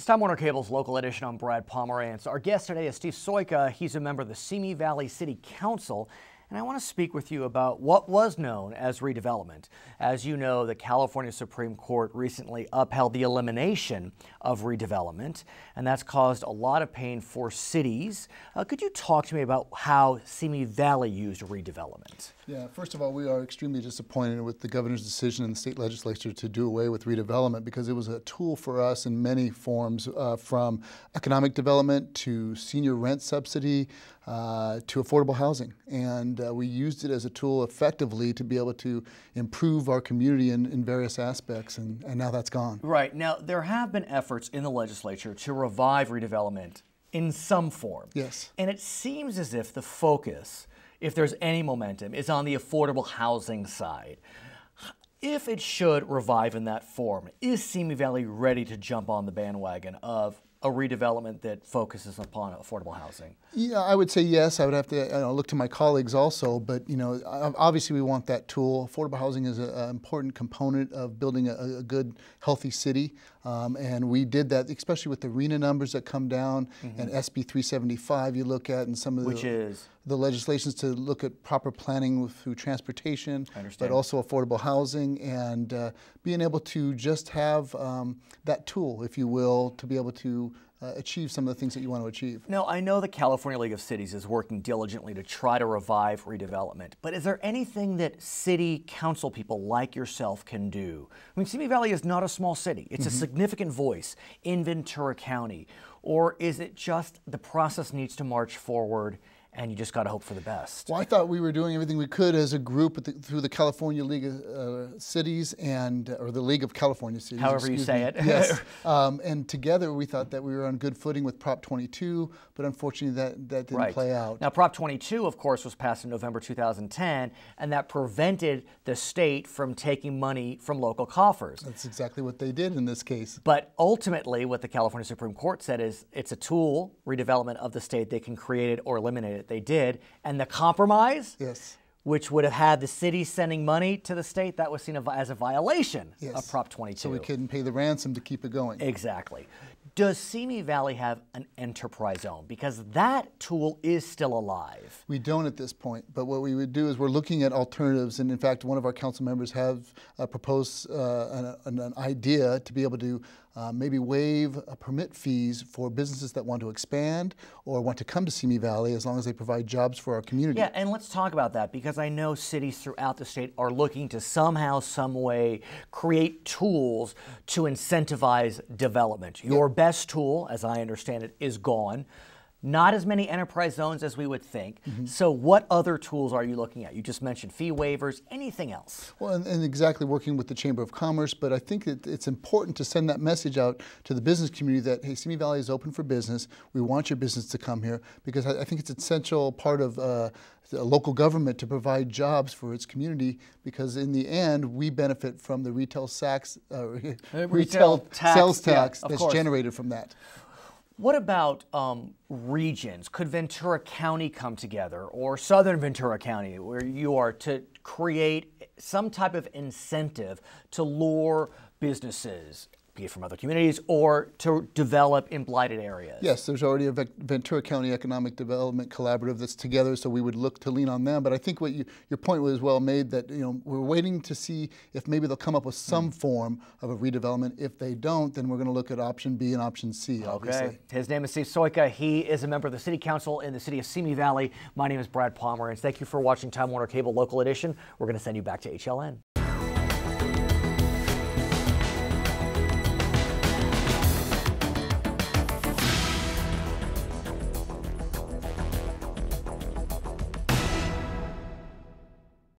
It's Time Warner Cable's local edition. I'm Brad Pomerance. Our guest today is Steve Sojka. He's a member of the Simi Valley City Council, and I want to speak with you about what was known as redevelopment. As you know, the California Supreme Court recently upheld the elimination of redevelopment, and that's caused a lot of pain for cities. Could you talk to me about how Simi Valley used redevelopment? Yeah, first of all, we are extremely disappointed with the governor's decision in the state legislature to do away with redevelopment because it was a tool for us in many forms, from economic development to senior rent subsidy to affordable housing. And we used it as a tool effectively to be able to improve our community in various aspects, and now that's gone. Right. Now, there have been efforts in the legislature to revive redevelopment in some form. Yes. And it seems as if the focus, if there's any momentum, is on the affordable housing side. If it should revive in that form, is Simi Valley ready to jump on the bandwagon of a redevelopment that focuses upon affordable housing? Yeah, I would say yes. I would have to look to my colleagues also, but obviously we want that tool. Affordable housing is an important component of building a good, healthy city, and we did that, especially with the RENA numbers that come down, and SB 375 you look at, and some of the legislations to look at proper planning through transportation, but also affordable housing, and being able to just have that tool, if you will, to be able to achieve some of the things that you want to achieve. Now, I know the California League of Cities is working diligently to try to revive redevelopment, but is there anything that city council people like yourself can do? I mean, Simi Valley is not a small city. It's a significant voice in Ventura County. Or is it just the process needs to march forward and you just got to hope for the best? Well, I thought we were doing everything we could as a group through the California League of Cities or the League of California Cities. However you say it. Yes. And together we thought that we were on good footing with Prop 22, but unfortunately that didn't play out. Now, Prop 22, of course, was passed in November 2010, and that prevented the state from taking money from local coffers. That's exactly what they did in this case. But ultimately, what the California Supreme Court said is it's a tool, redevelopment of the state. They can create it or eliminate it. They did, and the compromise, which would have had the city sending money to the state, that was seen as a violation of Prop 22. So we couldn't pay the ransom to keep it going. Exactly. Does Simi Valley have an enterprise zone? Because that tool is still alive. We don't at this point, but what we would do is we're looking at alternatives, and in fact one of our council members have proposed an idea to be able to maybe waive permit fees for businesses that want to expand or want to come to Simi Valley, as long as they provide jobs for our community. Yeah, and let's talk about that, because I know cities throughout the state are looking to somehow, some way, create tools to incentivize development. Your best tool, as I understand it, is gone. Not as many enterprise zones as we would think. So what other tools are you looking at? You just mentioned fee waivers, anything else? Well, and exactly, working with the Chamber of Commerce, but I think it's important to send that message out to the business community that, hey, Simi Valley is open for business. We want your business to come here, because I think it's an essential part of the local government to provide jobs for its community, because in the end, we benefit from the retail sales tax that's generated from that. What about regions? Could Ventura County come together, or Southern Ventura County, where you are, to create some type of incentive to lure businesses, be it from other communities, or to develop in blighted areas? Yes, there's already a Ventura County Economic Development Collaborative that's together, so we would look to lean on them. But I think what your point was well made, that we're waiting to see if maybe they'll come up with some form of a redevelopment. If they don't, then we're going to look at option B and option C, obviously. Okay. His name is Steve Sojka. He is a member of the City Council in the city of Simi Valley. My name is Brad Pomerance. Thank you for watching Time Warner Cable Local Edition. We're going to send you back to HLN.